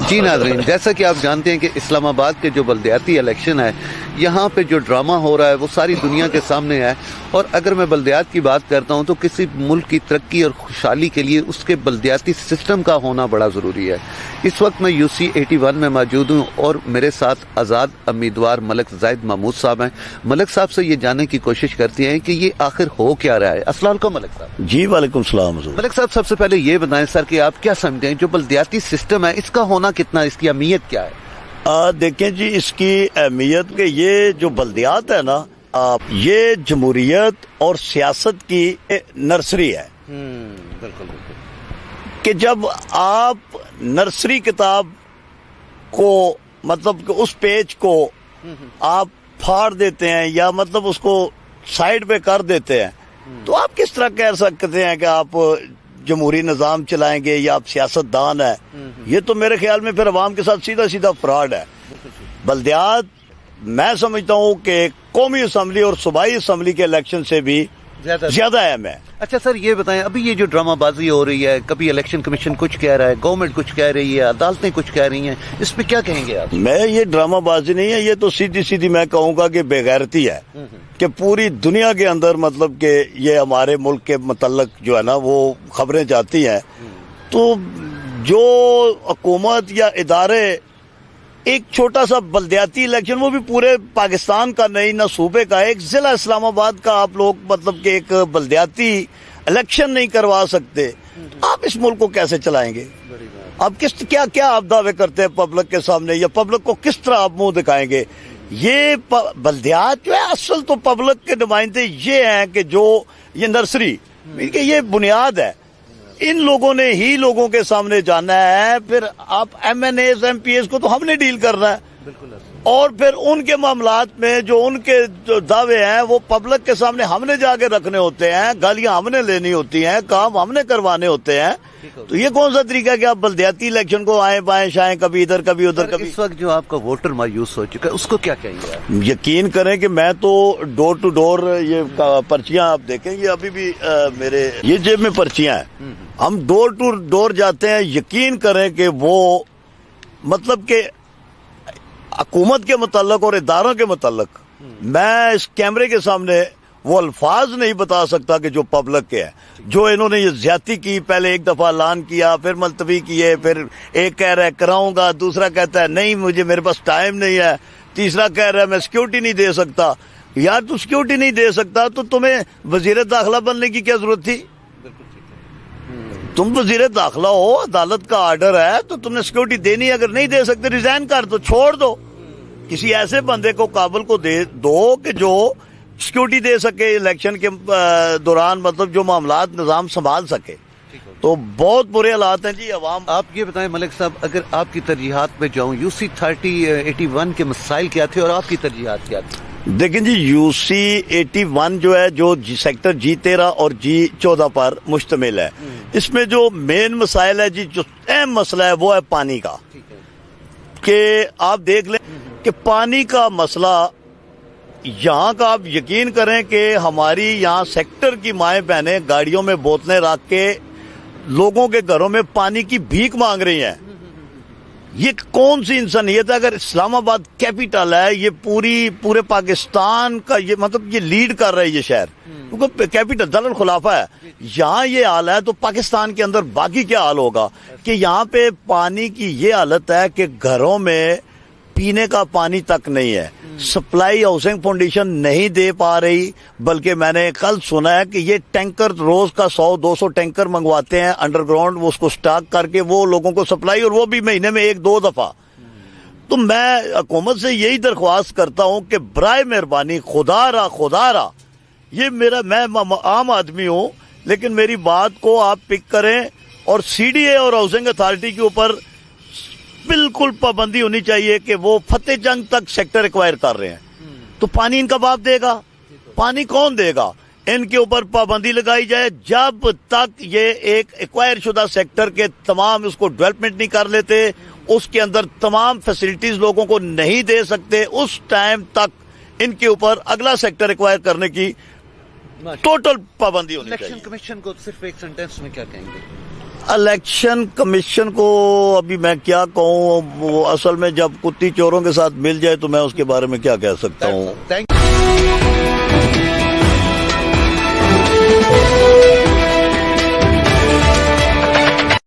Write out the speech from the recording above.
جی ناظرین، جیسا کہ آپ جانتے ہیں کہ اسلام آباد کے جو بلدیاتی الیکشن ہے، یہاں پہ جو ڈرامہ ہو رہا ہے وہ ساری دنیا کے سامنے ہے. اور اگر میں بلدیات کی بات کرتا ہوں تو کسی ملک کی ترقی اور خوشحالی کے لیے اس کے بلدیاتی سسٹم کا ہونا بڑا ضروری ہے. اس وقت میں UC 81 میں موجود ہوں اور میرے ساتھ آزاد امیدوار ملک زاہد محمود صاحب ہیں. ملک صاحب سے یہ جاننے کی کوشش کرتے ہیں کہ یہ آخر ہو کیا رہا ہے. السلام علیکم ملک صاحب. جی وعلیکم السلام. ملک صاحب، سب سے پہلے یہ بتائیں سر کہ آپ کیا سمجھتے ہیں جو بلدیاتی سسٹم ہے اس کا ہونا کتنا، اس کی اہمیت کیا ہے؟ دیکھیں جی، اس کی اہمیت کہ یہ جو بلدیات ہے نا، یہ جمہوریت اور سیاست کی نرسری ہے. بالکل کہ جب آپ نرسری کتاب کو مطلب کہ اس پیج کو آپ پھاڑ دیتے ہیں یا مطلب اس کو سائڈ پہ کر دیتے ہیں تو آپ کس طرح کہہ سکتے ہیں کہ آپ جمہوری نظام چلائیں گے یا آپ سیاست دان ہے؟ یہ تو میرے خیال میں پھر عوام کے ساتھ سیدھا سیدھا فراڈ ہے. بلدیات میں سمجھتا ہوں کہ قومی اسمبلی اور صوبائی اسمبلی کے الیکشن سے بھی زیادہ اہم ہے. اچھا سر، یہ بتائیں ابھی یہ جو ڈرامہ بازی ہو رہی ہے، کبھی الیکشن کمیشن کچھ کہہ رہا ہے، گورنمنٹ کچھ کہہ رہی ہے، عدالتیں کچھ کہہ رہی ہیں، اس پہ کیا کہیں گے آپ؟ میں یہ ڈرامہ بازی نہیں ہے، یہ تو سیدھی سیدھی میں کہوں گا کہ بے غیرتی ہے کہ پوری دنیا کے اندر مطلب کہ یہ ہمارے ملک کے متعلق جو ہے نا وہ خبریں جاتی ہیں. تو جو حکومت یا ادارے ایک چھوٹا سا بلدیاتی الیکشن، وہ بھی پورے پاکستان کا نہیں، نہ صوبے کا، ایک ضلع اسلام آباد کا آپ لوگ مطلب کہ ایک بلدیاتی الیکشن نہیں کروا سکتے، آپ اس ملک کو کیسے چلائیں گے؟ آپ کیا آپ دعوے کرتے ہیں پبلک کے سامنے، یا پبلک کو کس طرح آپ منہ دکھائیں گے؟ یہ بلدیات جو ہے اصل تو پبلک کے نمائندے یہ ہیں کہ جو یہ نرسری کہ یہ بنیاد ہے، ان لوگوں نے ہی لوگوں کے سامنے جانا ہے. پھر آپ MNAs MPs کو تو ہم نے ڈیل کرنا ہے، اور پھر ان کے معاملات میں جو ان کے جو دعوے ہیں وہ پبلک کے سامنے ہم نے جا کے رکھنے ہوتے ہیں، گالیاں ہم نے لینی ہوتی ہیں، کام ہم نے کروانے ہوتے ہیں. تو یہ کون سا طریقہ ہے کہ آپ بلدیاتی الیکشن کو آئیں بائیں شائیں، کبھی ادھر کبھی ادھر کبھی؟ اس وقت جو آپ کا ووٹر مایوس ہو چکا ہے اس کو کیا کہیں گے آپ؟ یقین کریں کہ میں تو ڈور ٹو ڈور یہ پرچیاں آپ دیکھیں، یہ ابھی بھی میرے یہ جیب میں پرچیاں ہیں، ہم ڈور ٹو ڈور جاتے ہیں. یقین کریں کہ وہ مطلب کہ حکومت کے متعلق اور اداروں کے متعلق میں اس کیمرے کے سامنے وہ الفاظ نہیں بتا سکتا کہ جو پبلک کے ہے، جو انہوں نے یہ زیادتی کی. پہلے ایک دفعہ اعلان کیا، پھر ملتوی کیے، پھر ایک کہہ رہا ہے کراؤں گا، دوسرا کہتا ہے نہیں مجھے میرے پاس ٹائم نہیں ہے، تیسرا کہہ رہا ہے میں سیکیورٹی نہیں دے سکتا. یار تو سیکیورٹی نہیں دے سکتا تو تمہیں وزیر داخلہ بننے کی کیا ضرورت تھی؟ تم وزیر داخلہ ہو، عدالت کا آرڈر ہے تو تم نے سیکیورٹی دینی، اگر نہیں دے سکتے ریزائن کر دو، چھوڑ دو. کسی ایسے بندے کو قابل کو دے دو کہ جو سیکیورٹی دے سکے الیکشن کے دوران، مطلب جو معاملات نظام سنبھال سکے. تو بہت برے حالات ہیں جی عوام. آپ یہ بتائیں ملک صاحب، اگر آپ کی ترجیحات پہ جاؤں، UC 81 کے مسائل کیا تھے اور آپ کی ترجیحات کیا تھی؟ دیکھیں جی، UC 81 جو ہے جو سیکٹر G13 اور G14 پر مشتمل ہے، اس میں جو مین مسائل ہے جی، جو اہم مسئلہ ہے وہ ہے پانی کا. کہ آپ دیکھ لیں کہ پانی کا مسئلہ یہاں کا، آپ یقین کریں کہ ہماری یہاں سیکٹر کی مائیں بہنیں گاڑیوں میں بوتلیں رکھ کے لوگوں کے گھروں میں پانی کی بھیک مانگ رہی ہیں. یہ کون سی انسانیت ہے؟ اگر اسلام آباد کیپیٹل ہے، یہ پورے پاکستان کا یہ مطلب یہ لیڈ کر رہا ہے یہ شہر، کیونکہ کیپیٹل دار الخلافہ ہے. یہاں یہ حال ہے تو پاکستان کے اندر باقی کیا حال ہوگا؟ کہ یہاں پہ پانی کی یہ حالت ہے کہ گھروں میں پینے کا پانی تک نہیں ہے. سپلائی ہاؤسنگ فاؤنڈیشن نہیں دے پا رہی، بلکہ میں نے کل سنا ہے کہ یہ ٹینکر روز کا 100-200 ٹینکر منگواتے ہیں انڈر گراؤنڈ، وہ اس کو سٹاک کر کے وہ لوگوں کو سپلائی، اور وہ بھی مہینے میں 1-2 دفعہ. تو میں حکومت سے یہی درخواست کرتا ہوں کہ برائے مہربانی خدا را یہ میں عام آدمی ہوں، لیکن میری بات کو آپ پک کریں، اور CDA اور ہاؤسنگ اتھارٹی کے اوپر بالکل پابندی ہونی چاہیے کہ وہ فتح جنگ تک سیکٹر ایکوائر کر رہے ہیں. تو پانی ان کا باپ دے گا؟ پانی کون دے گا؟ ان کے اوپر پابندی لگائی جائے. جب تک یہ ایک ایکوائر شدہ سیکٹر کے تمام اس کو ڈیولپمنٹ نہیں کر لیتے، اس کے اندر تمام فیسلٹیز لوگوں کو نہیں دے سکتے، اس ٹائم تک ان کے اوپر اگلا سیکٹر ایکوائر کرنے کی ٹوٹل پابندی ہونی چاہیے. الیکشن کمیشن کو صرف ایک سینٹنس میں کیا کہیں گے؟ الیکشن کمیشن کو ابھی میں کیا کہوں، وہ اصل میں جب کتی چوروں کے ساتھ مل جائے تو میں اس کے بارے میں کیا کہہ سکتا ہوں. Thank you.